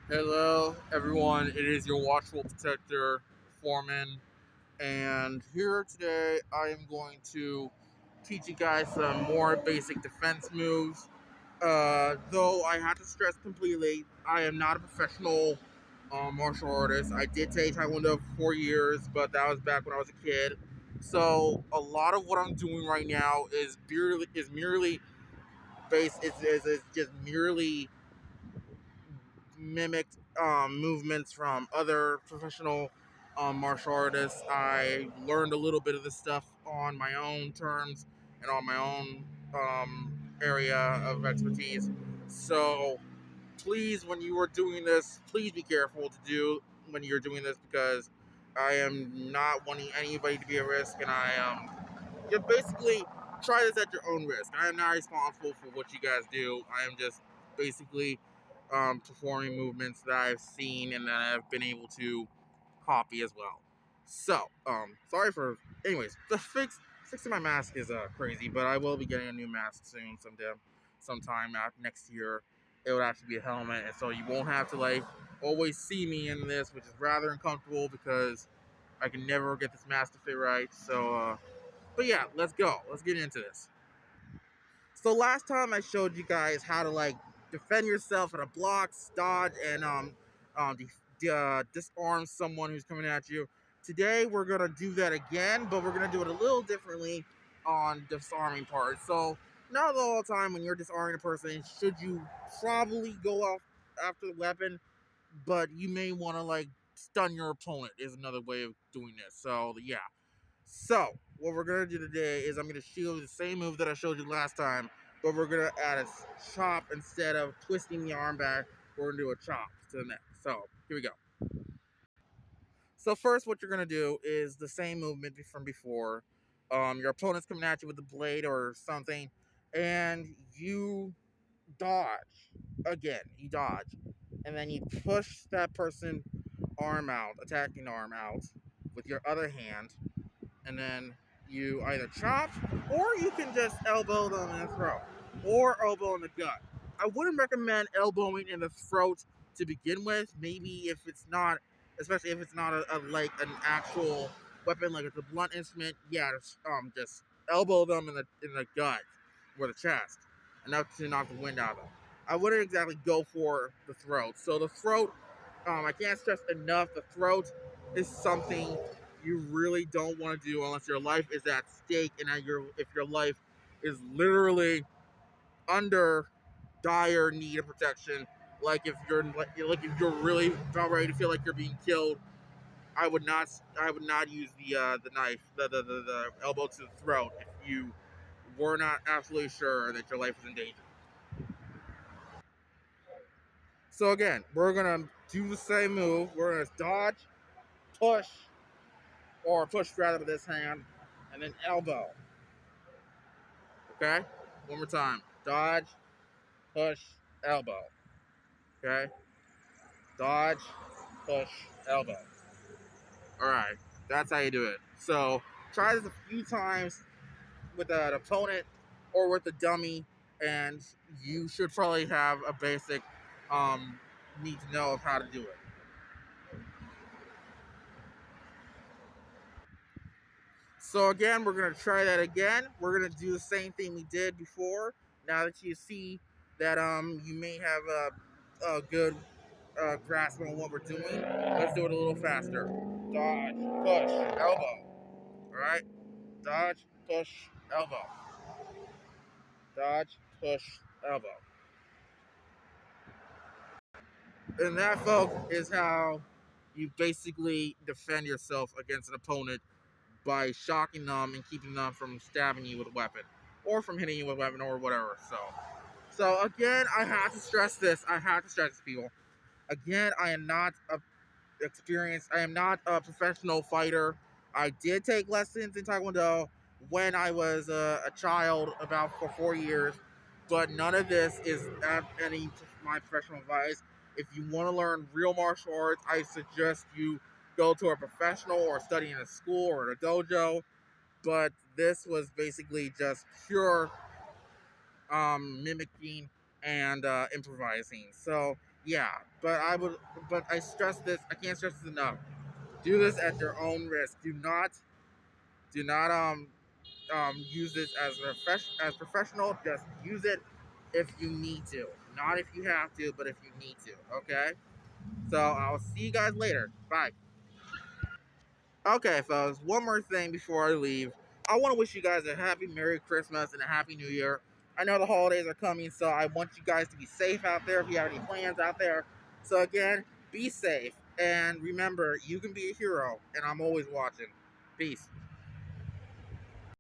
Hello, everyone. It is your watchful protector, Foreman, and here today I am going to teach you guys some more basic defense moves. Though I have to stress completely, I am not a professional martial artist. I did take Taekwondo for 4 years, but that was back when I was a kid. So a lot of what I'm doing right now is merely based. Is just merely mimicked movements from other professional martial artists. I learned a little bit of this stuff on my own terms and on my own area of expertise. So please, when you are doing this, please be careful to do when you're doing this because I am not wanting anybody to be at risk, and I you basically try this at your own risk. I am not responsible for what you guys do. I am just basically performing movements that I've seen and that I've been able to copy as well. So, sorry for. Anyways, the fixing my mask is crazy, but I will be getting a new mask soon, sometime next year. It would actually be a helmet, and so you won't have to like always see me in this, which is rather uncomfortable because I can never get this mask to fit right. So, but yeah, let's go. Let's get into this. So last time I showed you guys how to like defend yourself, how to block, dodge, and disarm someone who's coming at you. Today we're gonna do that again, but we're gonna do it a little differently on disarming part. So not all the time when you're disarming a person, should you probably go off after the weapon, but you may want to like stun your opponent is another way of doing this. So yeah, so, what we're going to do today is I'm going to show you the same move that I showed you last time, but we're going to add a chop instead of twisting the arm back. We're going to do a chop to the neck. So, here we go. So, first, what you're going to do is the same movement from before. Your opponent's coming at you with a blade or something, and you dodge. Again, you dodge. And then you push that person arm out, attacking arm out, with your other hand, and then you either chop or you can just elbow them in the throat or elbow in the gut. I wouldn't recommend elbowing in the throat to begin with. Maybe if it's not, especially if it's not a like an actual weapon, like it's a blunt instrument. Yeah, just elbow them in the gut or the chest, enough to knock the wind out of them. I wouldn't exactly go for the throat. So the throat, I can't stress enough. The throat is something you really don't want to do unless your life is at stake and if your life is literally under dire need of protection. Like if you're really about ready to feel like you're being killed, I would not use the knife, the elbow to the throat if you were not absolutely sure that your life is in danger. So again, we're gonna do the same move. We're gonna dodge, push, or push rather with this hand, and then elbow. Okay? One more time. Dodge, push, elbow. Okay? Dodge, push, elbow. Alright. That's how you do it. So try this a few times with an opponent or with a dummy, and you should probably have a basic need to know of how to do it. So again, we're gonna try that again. We're gonna do the same thing we did before. Now that you see that you may have a good grasp on what we're doing, let's do it a little faster. Dodge, push, elbow. All right. Dodge, push, elbow. Dodge, push, elbow. And that, folks, is how you basically defend yourself against an opponent by shocking them and keeping them from stabbing you with a weapon or from hitting you with a weapon or whatever. So again, I have to stress this. I have to stress this, people. Again, I am not a experienced. I am not a professional fighter. I did take lessons in Taekwondo when I was a child, about for 4 years, but none of this is any my professional advice. If you want to learn real martial arts, I suggest you go to a professional or study in a school or in a dojo. But this was basically just pure mimicking and improvising. So Yeah, but I stress this. I can't stress this enough. Do this at your own risk. Do not use this as professional. Just use it if you need to, not if you have to, but if you need to. Okay. So I'll see you guys later. Bye. Okay, fellas. One more thing before I leave. I want to wish you guys a happy Merry Christmas and a Happy New Year. I know the holidays are coming, so I want you guys to be safe out there if you have any plans out there. So again, be safe and remember, you can be a hero, and I'm always watching. Peace.